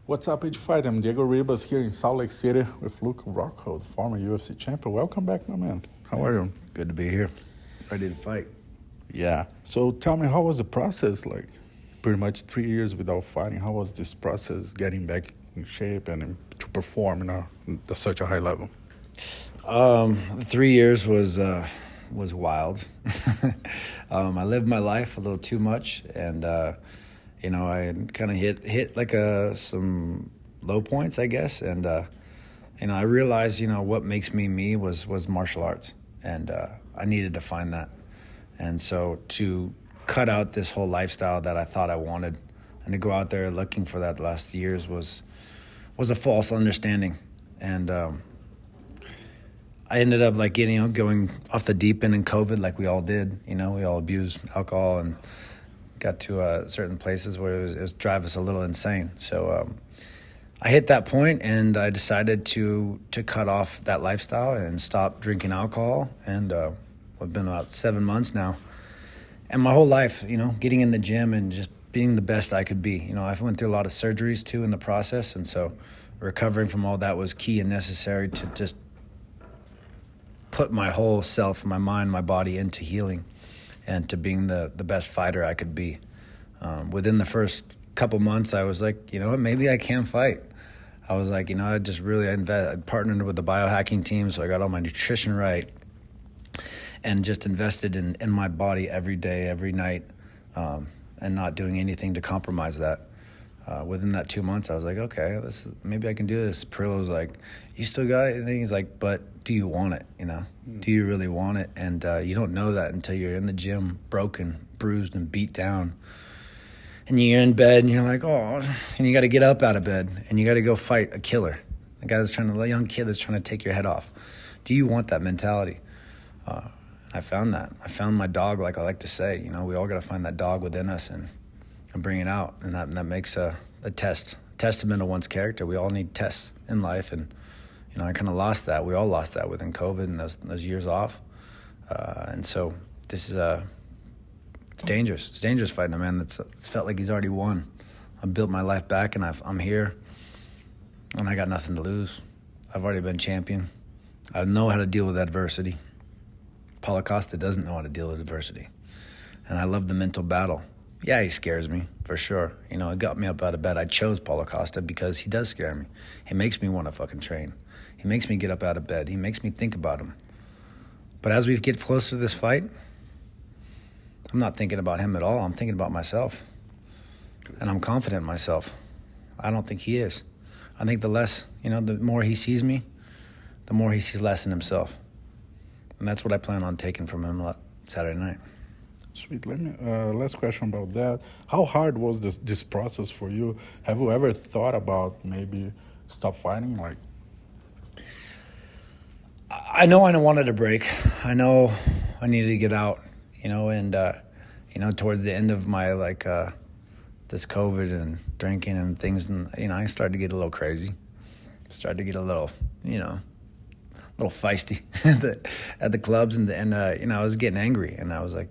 What's up, each fight? I'm Diego Ribas here in Salt Lake City with Luke Rockhold, former UFC champion. Welcome back, my man. How are you? Good to be here. Ready to fight. Yeah. So tell me, how was the process? Like, pretty much 3 years without fighting. How was this process getting back in shape and to perform, at such a high level? 3 years was wild. I lived my life a little too much, and I kind of hit like some low points, I guess, and I realized what makes me me was martial arts, and I needed to find that, and so to cut out this whole lifestyle that I thought I wanted, and to go out there looking for that last years was a false understanding, and I ended up going off the deep end in COVID, like we all did. We all abused alcohol and got to certain places where it was drive us a little insane. So I hit that point, and I decided to cut off that lifestyle and stop drinking alcohol. And I've been about 7 months now, and my whole life, getting in the gym and just being the best I could be. I went through a lot of surgeries too in the process, and so recovering from all that was key and necessary to just put my whole self, my mind, my body into healing and to being the best fighter I could be. Within the first couple months, I was like, maybe I can fight. I was like, I just really I partnered with the biohacking team, so I got all my nutrition right and just invested in my body every day, every night, and not doing anything to compromise that. Within that 2 months, I was like, okay, maybe I can do this. Perillo's like, you still got it? And he's like, but do you want it? Do you really want it? And you don't know that until you're in the gym, broken, bruised, and beat down. And you're in bed, and you're like, oh, and you got to get up out of bed, and you got to go fight a killer, a young kid that's trying to take your head off. Do you want that mentality? I found that. I found my dog, like I like to say. We all got to find that dog within us and bring it out, and that makes a testament of one's character. We all need tests in life, and I kind of lost that. We all lost that within COVID and those years off, and so this is it's dangerous. It's dangerous fighting a man it's felt like he's already won. I built my life back, and I'm here, and I got nothing to lose. I've already been champion. I know how to deal with adversity. Paulo Costa doesn't know how to deal with adversity, and I love the mental battle. Yeah, he scares me, for sure. It got me up out of bed. I chose Paulo Costa because he does scare me. He makes me want to fucking train. He makes me get up out of bed. He makes me think about him. But as we get closer to this fight, I'm not thinking about him at all. I'm thinking about myself. And I'm confident in myself. I don't think he is. I think the more he sees me, the more he sees less in himself. And that's what I plan on taking from him Saturday night. Sweet. Let me last question about that. How hard was this process for you? Have you ever thought about maybe stop fighting? Like, I know I wanted a break. I know I needed to get out. And towards the end of my this COVID and drinking and things, and I started to get a little crazy. Started to get a little little feisty at the clubs, and I was getting angry, and I was like,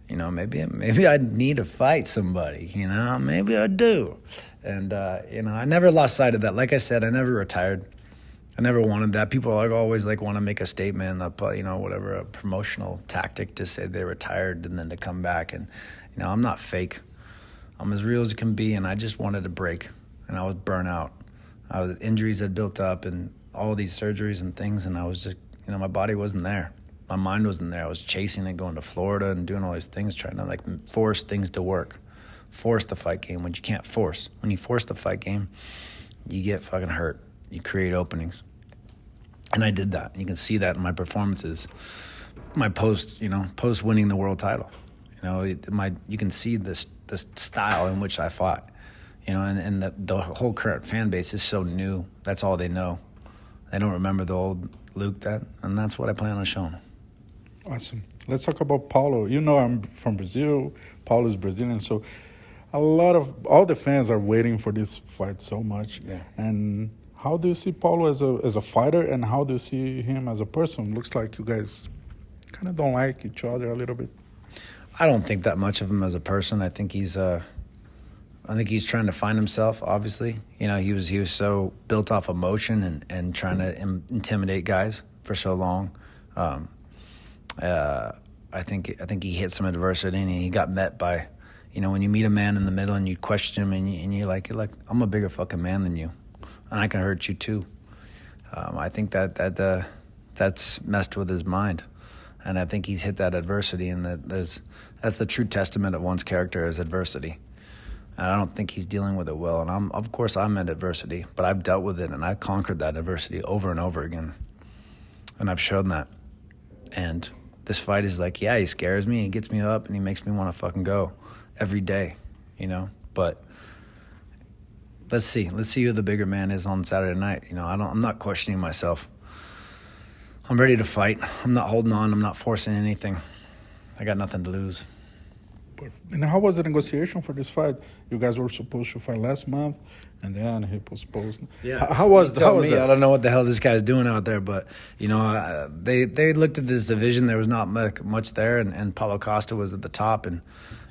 maybe I need to fight somebody, maybe I do. And, I never lost sight of that. Like I said, I never retired. I never wanted that. People always want to make a statement, whatever, a promotional tactic to say they retired and then to come back. And, I'm not fake. I'm as real as it can be, and I just wanted a break. And I was burnt out. Injuries had built up and all these surgeries and things, and I was just, my body wasn't there. My mind wasn't there. I was chasing it, going to Florida and doing all these things, trying to force things to work. Force the fight game, which you can't force. When you force the fight game, you get fucking hurt. You create openings. And I did that. You can see that in my performances. My post winning the world title. You can see this style in which I fought. And the whole current fan base is so new. That's all they know. They don't remember the old Luke, and that's what I plan on showing. Awesome. Let's talk about Paulo. I'm from Brazil. Paulo is Brazilian, so all the fans are waiting for this fight so much. Yeah. And how do you see Paulo as a fighter, and how do you see him as a person? Looks like you guys kind of don't like each other a little bit. I don't think that much of him as a person. I think he's I think he's trying to find himself, obviously. You know, he was so built off emotion and trying to intimidate guys for so long. I think he hit some adversity and he got met by, you know, when you meet a man in the middle and you question him and you're like, I'm a bigger fucking man than you, and I can hurt you too. I think that's messed with his mind, and I think he's hit that adversity, and that's the true testament of one's character is adversity. And I don't think he's dealing with it well. And of course I'm at adversity, but I've dealt with it and I've conquered that adversity over and over again, and I've shown that. And this fight is like, yeah, he scares me, he gets me up, and he makes me want to fucking go every day, you know. But let's see who the bigger man is on Saturday night. You know, I'm not questioning myself. I'm ready to fight. I'm not holding on. I'm not forcing anything. I got nothing to lose. And how was the negotiation for this fight? You guys were supposed to fight last month, and then he postponed. Yeah. How was that? I don't know what the hell this guy's doing out there, but you know, they looked at this division. There was not much there, and Paulo Costa was at the top. And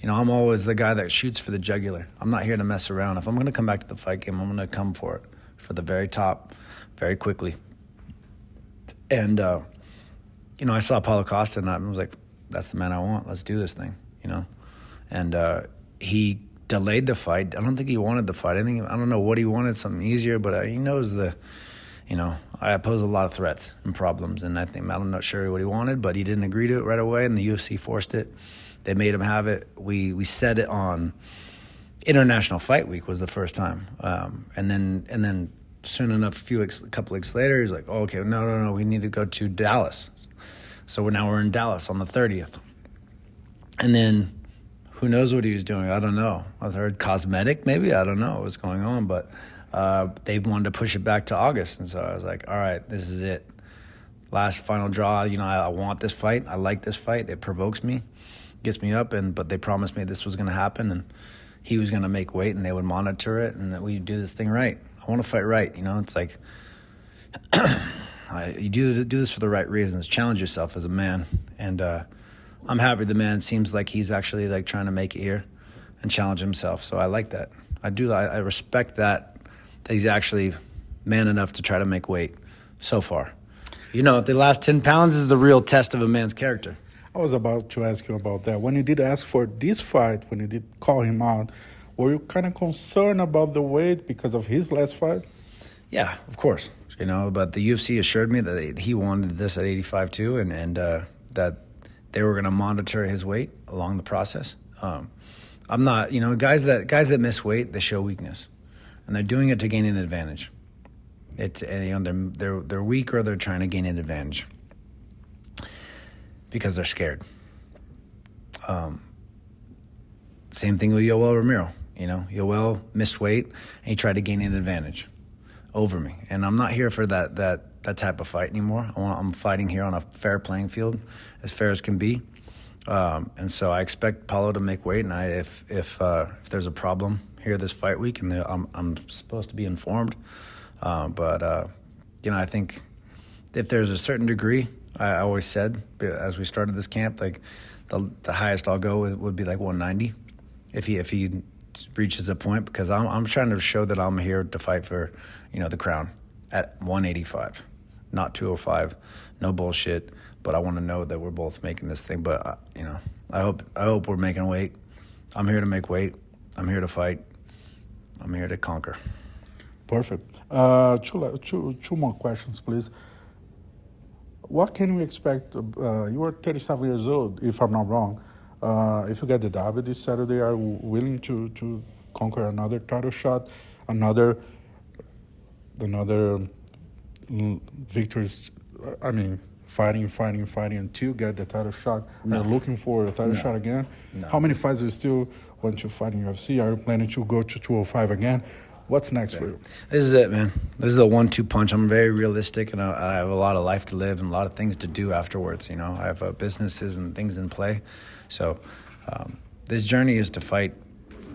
you know, I'm always the guy that shoots for the jugular. I'm not here to mess around. If I'm going to come back to the fight game, I'm going to come for it, for the very top, very quickly. And you know, I saw Paulo Costa, and I was like, that's the man I want. Let's do this thing, you know. And he delayed the fight. I don't think he wanted the fight. I don't know what he wanted, something easier, but he knows you know, I pose a lot of threats and problems, and I'm not sure what he wanted, but he didn't agree to it right away, and the UFC forced it. They made him have it. We said it on International Fight Week was the first time, and then soon enough, a couple weeks later, he's like, oh, okay, no, we need to go to Dallas. So now we're in Dallas on the 30th, and then. Who knows what he was doing? I don't know. I've heard cosmetic, maybe. I don't know what was going on, but they wanted to push it back to August. And so I was like, all right, this is it. Last final draw. You know, I want this fight. I like this fight. It provokes me, gets me up, but they promised me this was going to happen, and he was going to make weight, and they would monitor it, and that we do this thing right. I want to fight right. You know, it's like you do this for the right reasons. Challenge yourself as a man, and I'm happy the man seems like he's actually like trying to make it here and challenge himself. So I like that. I respect that he's actually man enough to try to make weight so far. You know, the last 10 pounds is the real test of a man's character. I was about to ask you about that. When you did ask for this fight, when you did call him out, were you kind of concerned about the weight because of his last fight? Yeah, of course. You know, but the UFC assured me that he wanted this at 85 too, and that they were going to monitor his weight along the process. I'm not, you know, guys that miss weight, they show weakness, and they're doing it to gain an advantage. It's, you know, they're weak, or they're trying to gain an advantage because they're scared. Same thing with Yoel Romero. You know, Yoel missed weight and he tried to gain an advantage over me, and I'm not here for that type of fight anymore. I'm fighting here on a fair playing field, as fair as can be. And so I expect Paulo to make weight, and if there's a problem here this fight week, and I'm supposed to be informed. But you know, I think if there's a certain degree, I always said as we started this camp, like the highest I'll go would be like 190, if he reaches a point, because I'm trying to show that I'm here to fight for, you know, the crown at 185. Not 205, no bullshit. But I want to know that we're both making this thing. But you know, I hope we're making weight. I'm here to make weight. I'm here to fight. I'm here to conquer. Perfect. Two more questions, please. What can we expect? You are 37 years old, if I'm not wrong. If you get the W this Saturday, are you willing to conquer another title shot, another victories? I mean, fighting until you get the title shot. No. Are you looking for a title shot again? No. How many fights do you still want to fight in UFC? Are you planning to go to 205 again? What's next for you? This is it, man. This is the 1-2 punch. I'm very realistic, and I have a lot of life to live and a lot of things to do afterwards. You know, I have businesses and things in play. So this journey is to fight.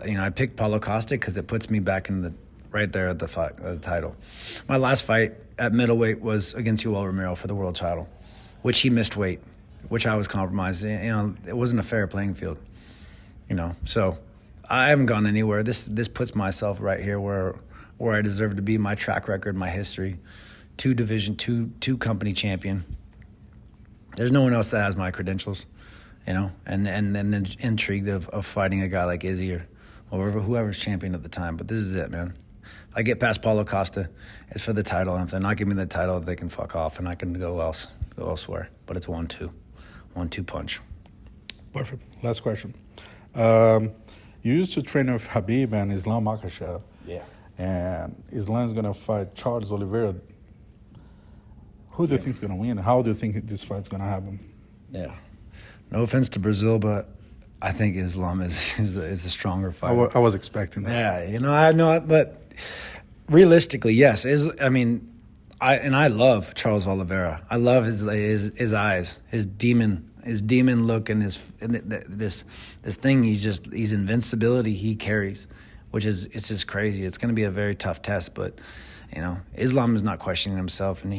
You know, I picked Paulo Costa because it puts me back in right there at the title. My last fight at middleweight was against Yoel Romero for the world title, which he missed weight, which I was compromised. You know, it wasn't a fair playing field. You know, so I haven't gone anywhere. This puts myself right here where I deserve to be. My track record, my history, two company champion. There's no one else that has my credentials, you know. And then intrigued of fighting a guy like Izzy or whoever's champion at the time. But this is it, man. If I get past Paulo Costa, it's for the title. And if they're not giving me the title, they can fuck off and I can go elsewhere. But it's 1-2 punch. Perfect. Last question. You used to train with Khabib and Islam Makhachev. Yeah. And Islam's going to fight Charles Oliveira. Who do you think is going to win? How do you think this fight's going to happen? Yeah. No offense to Brazil, but I think Islam is a stronger fighter. I was expecting that. Yeah, you know, I know, but realistically, yes. I love Charles Oliveira. I love his eyes, his demon look, and this thing. He's invincibility he carries, it's just crazy. It's going to be a very tough test, but you know, Islam is not questioning himself, and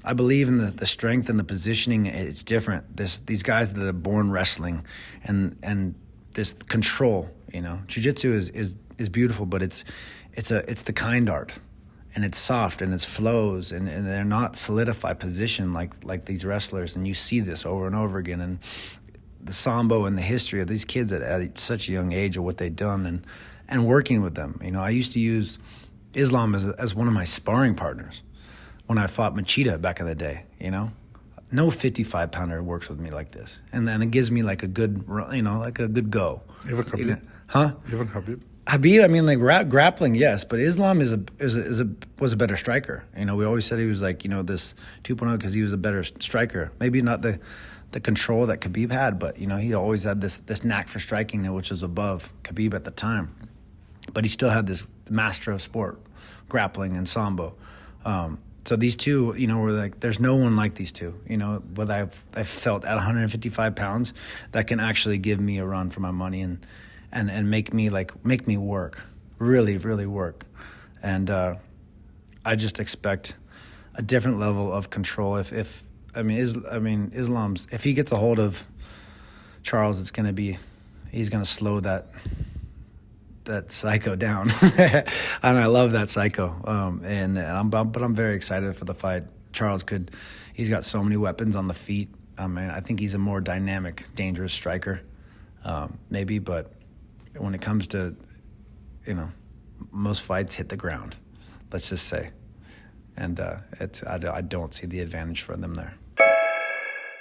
I believe in the strength and the positioning. It's different. These guys that are born wrestling, and this control. You know, jiu-jitsu is beautiful, but it's the kind art. And it's soft and it flows and they're not solidified position like these wrestlers. And you see this over and over again. And the sambo and the history of these kids at such a young age of what they've done and working with them. You know, I used to use Islam as one of my sparring partners when I fought Machida back in the day, you know. No 55-pounder works with me like this. And then it gives me like a good, you know, like a good go. Even Khabib? You know? Huh? Even Khabib? Habib, I mean, like grappling, yes, but Islam was a better striker. You know, we always said he was like, you know, this 2.0 because he was a better striker. Maybe not the control that Khabib had, but you know, he always had this knack for striking, which was above Khabib at the time. But he still had this master of sport, grappling and sambo. So these two, you know, were like, there's no one like these two. You know, what I've felt at 155 pounds that can actually give me a run for my money and make me work, really, really work. And I just expect a different level of control. If Islam's, if he gets a hold of Charles, he's gonna slow that psycho down. And I love that psycho. But I'm very excited for the fight. Charles he's got so many weapons on the feet. I think he's a more dynamic, dangerous striker, maybe, but when it comes to, you know, most fights hit the ground, let's just say. And I don't see the advantage for them there.